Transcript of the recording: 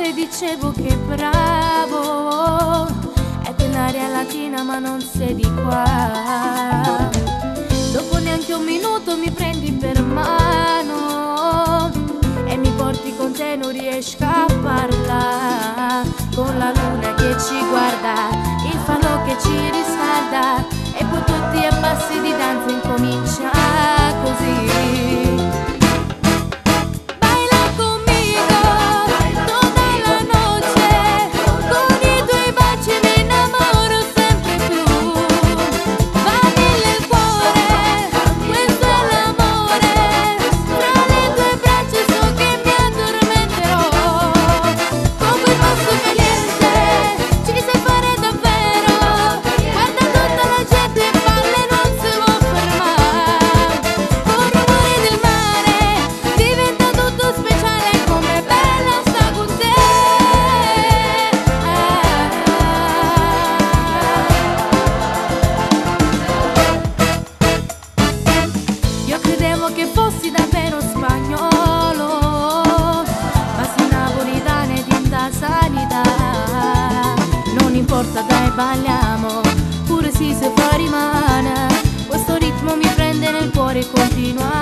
cuore dicevo che bravo, è quell'aria latina ma non sei di qua. Dopo neanche un minuto mi prendi per mano e mi porti con te, non riesco a parlare. Con la luna che ci guarda, il falò che ci riscalda, e poi tutti a passi di danza incomincia così. Che fossi davvero spagnolo, ma sei napolitana e di sanità. Non importa, dai, balliamo, pure se fuori rimane. Questo ritmo mi prende nel cuore e continua.